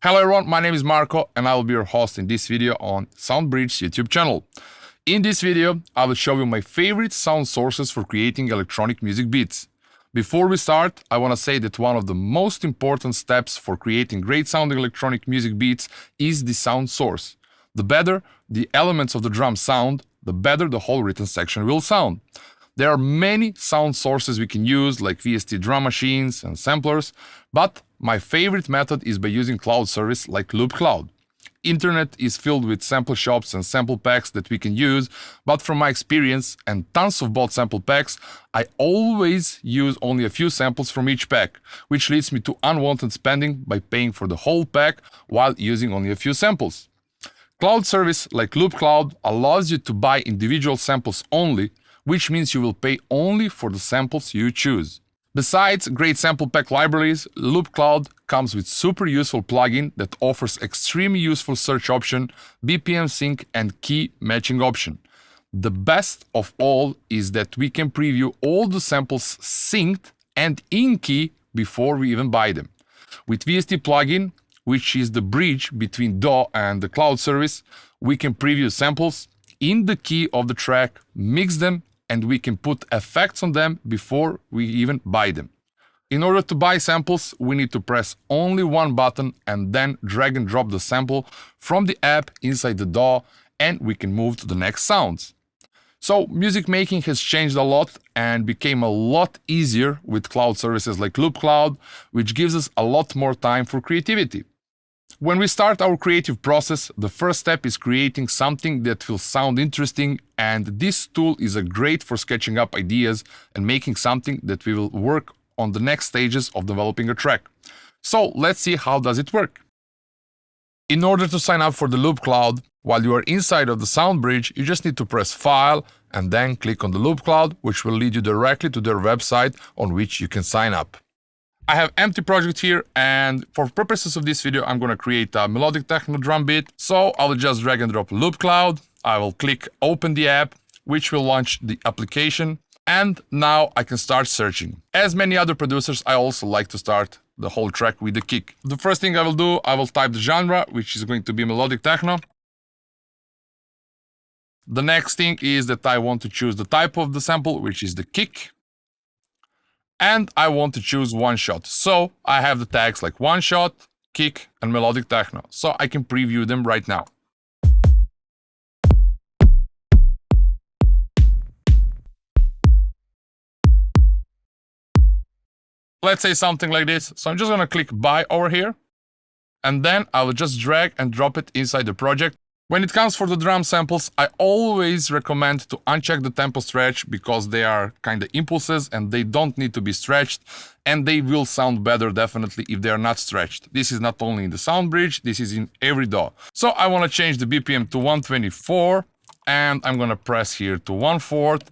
Hello everyone, my name is Marco and I will be your host in this video on SoundBridge YouTube channel. In this video, I will show you my favorite sound sources for creating electronic music beats. Before we start, I want to say that one of the most important steps for creating great sounding electronic music beats is the sound source. The better the elements of the drum sound, the better the whole written section will sound. There are many sound sources we can use, like VST drum machines and samplers, but my favorite method is by using cloud service like Loopcloud. Internet is filled with sample shops and sample packs that we can use, but from my experience and tons of bought sample packs, I always use only a few samples from each pack, which leads me to unwanted spending by paying for the whole pack while using only a few samples. Cloud service like Loopcloud allows you to buy individual samples only, which means you will pay only for the samples you choose. Besides great sample pack libraries, Loopcloud comes with super useful plugin that offers extremely useful search option, BPM sync and key matching option. The best of all is that we can preview all the samples synced and in key before we even buy them. With VST plugin, which is the bridge between DAW and the cloud service, we can preview samples in the key of the track, mix them, and we can put effects on them before we even buy them. In order to buy samples, we need to press only one button and then drag and drop the sample from the app inside the DAW, and we can move to the next sounds. So music making has changed a lot and became a lot easier with cloud services like Loopcloud, which gives us a lot more time for creativity. When we start our creative process, the first step is creating something that will sound interesting, and this tool is great for sketching up ideas and making something that we will work on the next stages of developing a track. So let's see how does it work. In order to sign up for the Loopcloud, while you are inside of the SoundBridge, you just need to press File and then click on the Loopcloud, which will lead you directly to their website on which you can sign up. I have empty project here, and for purposes of this video, I'm going to create a melodic techno drum beat. So I will just drag and drop Loopcloud. I will click open the app, which will launch the application. And now I can start searching. As many other producers, I also like to start the whole track with the kick. The first thing I will do, I will type the genre, which is going to be melodic techno. The next thing is that I want to choose the type of the sample, which is the kick. And I want to choose one shot. So I have the tags like one shot, kick, and melodic techno. So I can preview them right now. Let's say something like this. So I'm just gonna click buy over here. And then I will just drag and drop it inside the project. When it comes for the drum samples, I always recommend to uncheck the tempo stretch because they are kind of impulses and they don't need to be stretched, and they will sound better definitely if they are not stretched. This is not only in the SoundBridge, this is in every DAW. So I want to change the BPM to 124 and I'm going to press here to 1/4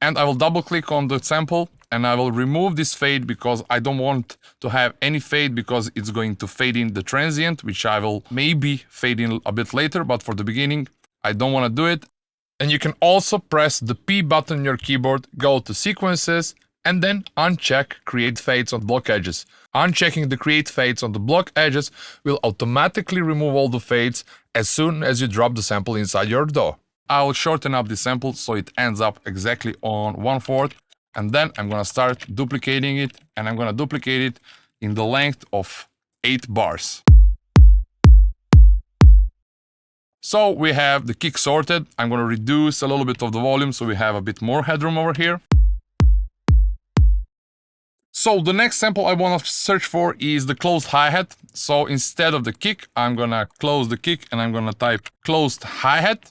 and I will double click on the sample and I will remove this fade because I don't want to have any fade because it's going to fade in the transient, which I will maybe fade in a bit later, but for the beginning, I don't want to do it. And you can also press the P button on your keyboard, go to sequences, and then uncheck create fades on block edges. Unchecking the create fades on the block edges will automatically remove all the fades as soon as you drop the sample inside your DAW. I will shorten up the sample so it ends up exactly on 1/4. And then I'm going to start duplicating it, and I'm going to duplicate it in the length of 8 bars. So we have the kick sorted. I'm going to reduce a little bit of the volume so we have a bit more headroom over here. So the next sample I want to search for is the closed hi-hat. So instead of the kick, I'm going to close the kick and I'm going to type closed hi-hat.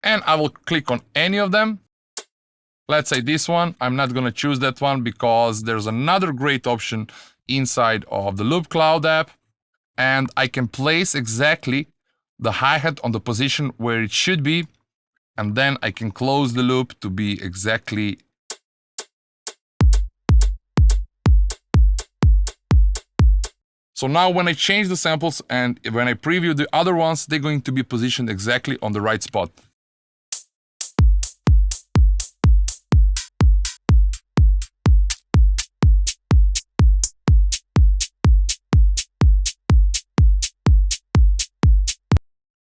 And I will click on any of them. Let's say this one. I'm not going to choose that one because there's another great option inside of the Loopcloud app, and I can place exactly the hi-hat on the position where it should be, and then I can close the loop to be exactly. So now when I change the samples and when I preview the other ones, they're going to be positioned exactly on the right spot.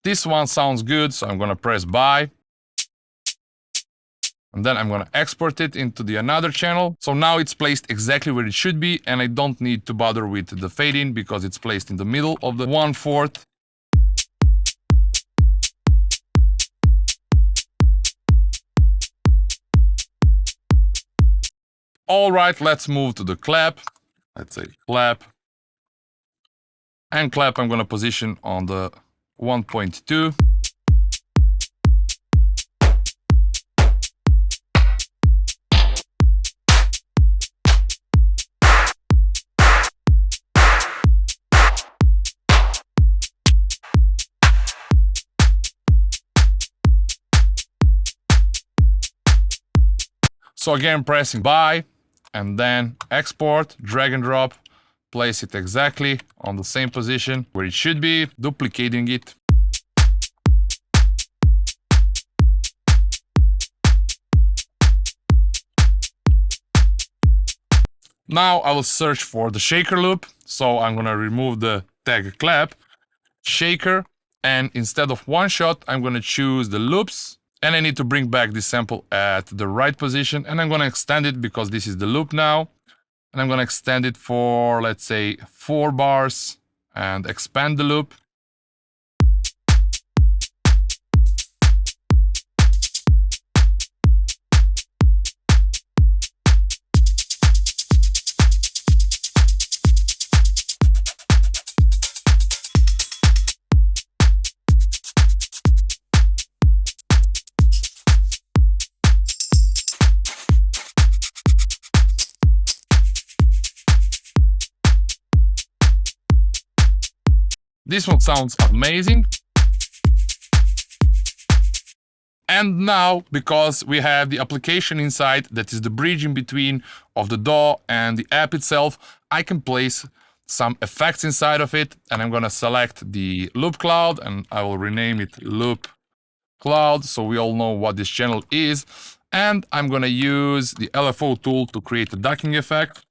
This one sounds good, so I'm gonna press buy. And then I'm gonna export it into the another channel. So now it's placed exactly where it should be, and I don't need to bother with the fade in because it's placed in the middle of the 1/4. All right, let's move to the clap. Let's say clap. And clap I'm gonna position on the 1.2. So again, pressing buy and then export, drag and drop, place it exactly on the same position where it should be, duplicating it. Now I will search for the shaker loop. So I'm gonna remove the tag clap, shaker, and instead of one shot, I'm gonna choose the loops. And I need to bring back this sample at the right position, and I'm gonna extend it because this is the loop now. And I'm gonna extend it for, let's say, 4 bars and expand the loop. This one sounds amazing. And now, because we have the application inside, that is the bridge in between of the DAW and the app itself, I can place some effects inside of it. And I'm gonna select the Loopcloud and I will rename it Loopcloud so we all know what this channel is. And I'm gonna use the LFO tool to create a ducking effect.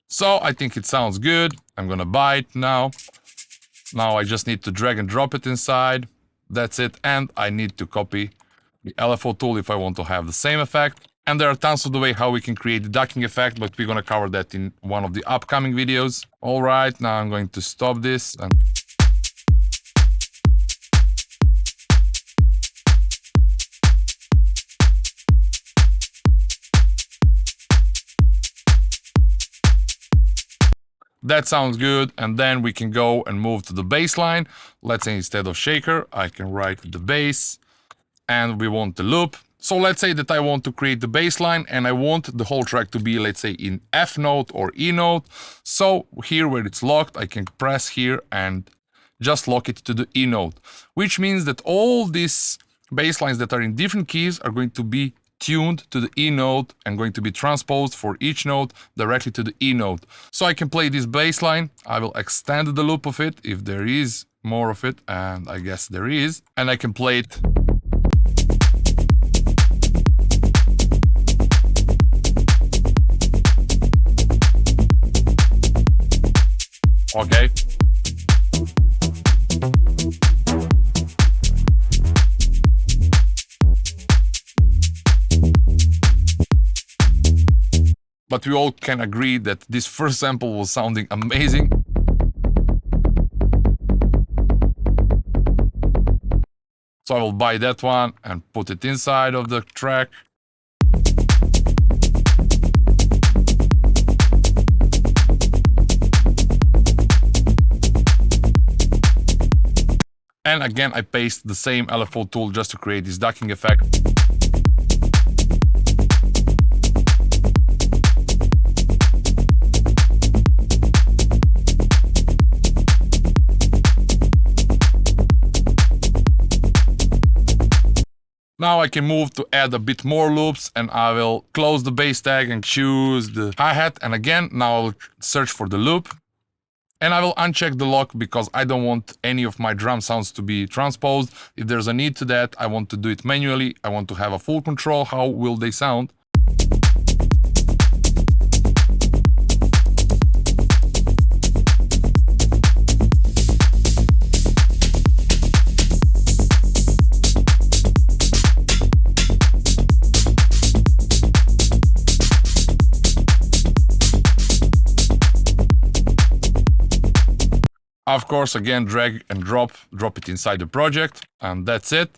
So I think it sounds good. I'm gonna buy it now. Now I just need to drag and drop it inside. That's it. And I need to copy the LFO tool if I want to have the same effect. And there are tons of the way how we can create the ducking effect, but we're gonna cover that in one of the upcoming videos. All right, now I'm going to stop this and that sounds good, and then we can go and move to the bass line. Let's say instead of shaker, I can write the bass, and we want the loop. So let's say that I want to create the bass line, and I want the whole track to be, let's say, in F note or E note. So here where it's locked, I can press here and just lock it to the E note, which means that all these bass lines that are in different keys are going to be tuned to the E note and going to be transposed for each note directly to the E note. So I can play this bass line. I will extend the loop of it if there is more of it, and I guess there is. And I can play it. Okay. But we all can agree that this first sample was sounding amazing. So I will buy that one and put it inside of the track. And again, I paste the same LFO tool just to create this ducking effect. Now I can move to add a bit more loops, and I will close the bass tag and choose the hi-hat. And again, now I will search for the loop. And I will uncheck the lock because I don't want any of my drum sounds to be transposed. If there's a need to that, I want to do it manually. I want to have a full control how will they sound. Of course, again, drag and drop it inside the project, and that's it.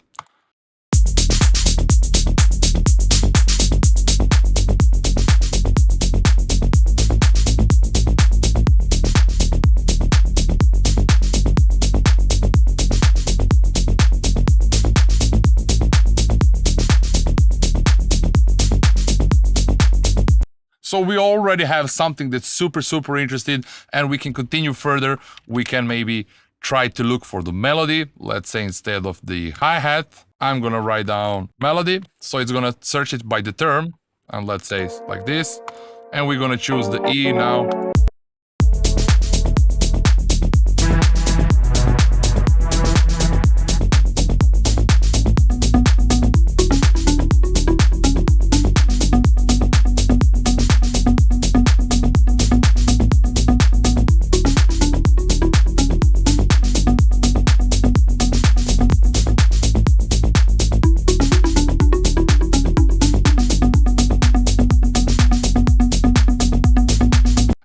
So we already have something that's super interesting, and we can continue further. We can maybe try to look for the melody. Let's say instead of the hi-hat, I'm gonna write down melody. So it's gonna search it by the term, and let's say it's like this. And we're gonna choose the E now.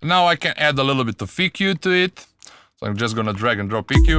Now I can add a little bit of EQ to it. So I'm just gonna drag and drop EQ.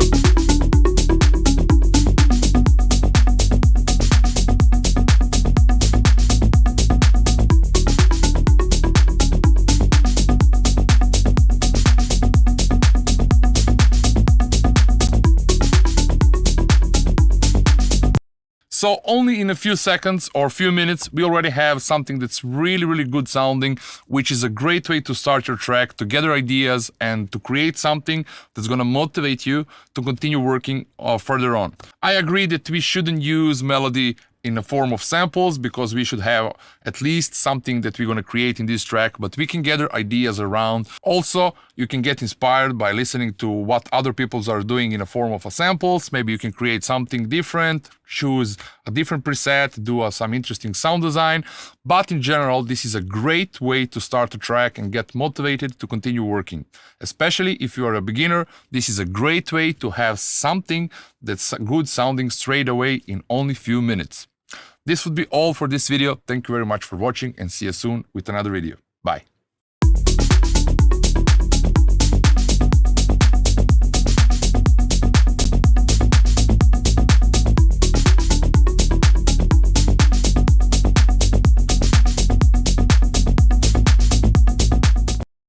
So only in a few seconds or few minutes, we already have something that's really good sounding, which is a great way to start your track, to gather ideas, and to create something that's gonna motivate you to continue working further on. I agree that we shouldn't use melody in the form of samples, because we should have at least something that we're going to create in this track, but we can gather ideas around. Also, you can get inspired by listening to what other people are doing in the form of samples. Maybe you can create something different, choose a different preset, do some interesting sound design. But in general, this is a great way to start a track and get motivated to continue working. Especially if you are a beginner, this is a great way to have something that's good sounding straight away in only few minutes. This would be all for this video. Thank you very much for watching, and see you soon with another video. Bye.